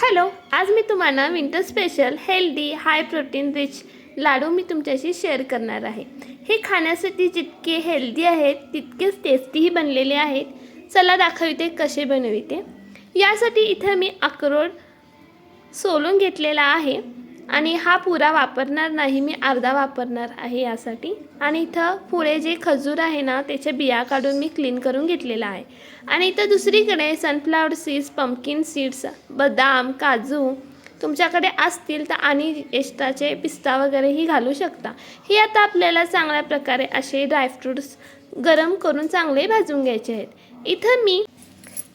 Hello, आज मी तुम्हाला winter special healthy high protein rich laddu मी तुमच्याशी शेअर करणार आहे। हे खाण्यासाठी जितके हेल्दी आहेत तितकेच टेस्टीही बनलेले आहेत। चला दाखवते कसे बनविते। यासाठी इथे मी अक्रोड सोलून घेतलेला आहे आणि हा पुरा वापरणार नाही, मी अर्धा वापरणार आहे यासाठी। आणि इथं पुढे जे खजूर आहे ना त्याचे बिया काढून मी क्लीन करून घेतलेला आहे। आणि इथं दुसरीकडे सनफ्लावर सीड्स, पंपकिन सीड्स, बदाम, काजू तुमच्याकडे असतील तर आणि एक्स्ट्राचे पिस्ता वगैरेही घालू शकता। हे आता आपल्याला चांगल्या प्रकारे असे ड्रायफ्रूट्स गरम करून चांगले भाजून घ्यायचे आहेत। इथं मी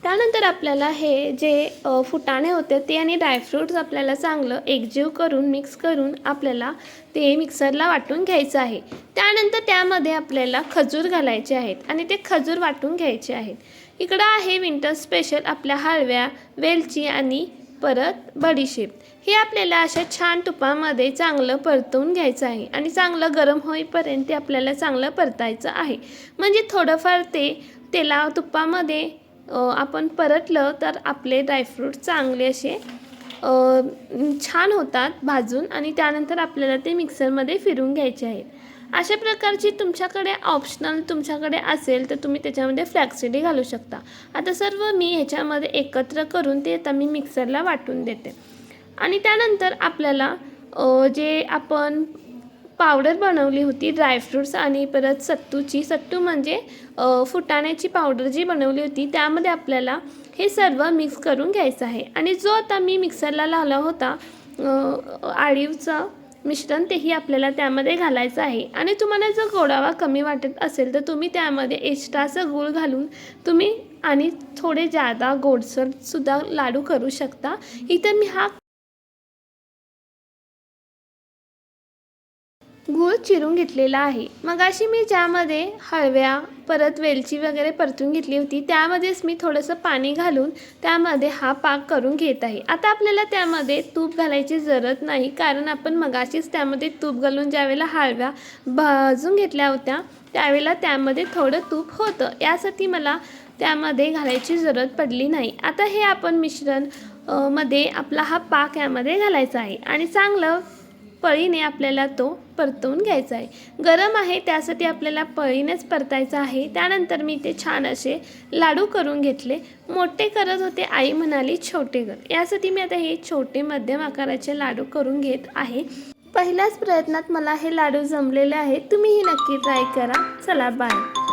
त्यानंतर आपल्याला हे जे फुटाणे होते ते आणि ड्रायफ्रूट्स आपल्याला चांगलं एकजीव करून मिक्स करून आपल्याला ते मिक्सरला वाटून घ्यायचं आहे। त्यानंतर त्यामध्ये आपल्याला खजूर घालायचे आहेत आणि ते खजूर वाटून घ्यायचे आहेत। इकडं आहे विंटर स्पेशल आपल्या हळव्या, वेलची आणि परत बडीशेप। हे आपल्याला अशा छान तुपामध्ये चांगलं परतवून घ्यायचं आहे आणि चांगलं गरम होईपर्यंत ते आपल्याला चांगलं परतायचं आहे। म्हणजे थोडंफार ते तेला तुपामध्ये आपण परतलं तर आपले ड्रायफ्रूट चांगले असे छान होतात भाजून आणि त्यानंतर आपल्याला ते मिक्सरमध्ये फिरवून घ्यायचे आहेत। अशा प्रकारची तुमच्याकडे ऑप्शनल तुमच्याकडे असेल तर तुम्ही त्याच्यामध्ये फ्लॅक्ससीड घालू शकता। आता सर्व मी ह्याच्यामध्ये एकत्र करून ते आता मी मिक्सरला वाटून देते। आणि त्यानंतर आपल्याला जे आपण पावडर बनवली होती ड्रायफ्रूट्स आणि परत सत्तू म्हणजे फुटाण्याची पावडर जी बनवली होती त्यामध्ये आपल्याला हे सर्व मिक्स करून घ्यायचं आहे। आणि जो आता मी मिक्सरला लावला होता आळीवचं मिश्रण तेही आपल्याला त्यामध्ये घालायचं आहे। आणि तुम्हाला जर गोडावा कमी वाटत असेल तर तुम्ही त्यामध्ये एक्स्ट्राचं गूळ घालून तुम्ही आणि थोडे जादा गोडसर सुद्धा लाडू करू शकता। इथं मी हा गूळ चिरून घेतलेला आहे। मग अशी मी ज्यामध्ये हळव्या परत वेलची वगैरे परतून घेतली होती त्यामध्येच मी थोडंसं पाणी घालून त्यामध्ये हा पाक करून घेत आहे। आता आपल्याला त्यामध्ये तूप घालायची जरूरत नाही, कारण आपण मगाशीच त्यामध्ये तूप घालून ज्यावेळेला हळव्या भाजून घेतल्या होत्या त्यावेळेला त्यामध्ये थोडं तूप होतं, यासाठी मला त्यामध्ये घालायची जरूरत पडली नाही। आता हे आपण मिश्रण मध्ये आपला हा पाक यामध्ये घालायचा आहे आणि चांगलं पळीने आपल्याला तो परतवून घ्यायचा आहे। गरम आहे त्यासाठी आपल्याला पळीनेच परतायचं आहे। त्यानंतर मी ते छान असे लाडू करून घेतले। मोठे करत होते, आई म्हणाली छोटे कर, यासाठी मी आता हे छोटे मध्यम आकाराचे लाडू करून घेत आहे। पहिल्याच प्रयत्नात मला हे लाडू जमलेले आहेत, तुम्हीही नक्की ट्राय करा। चला बाय।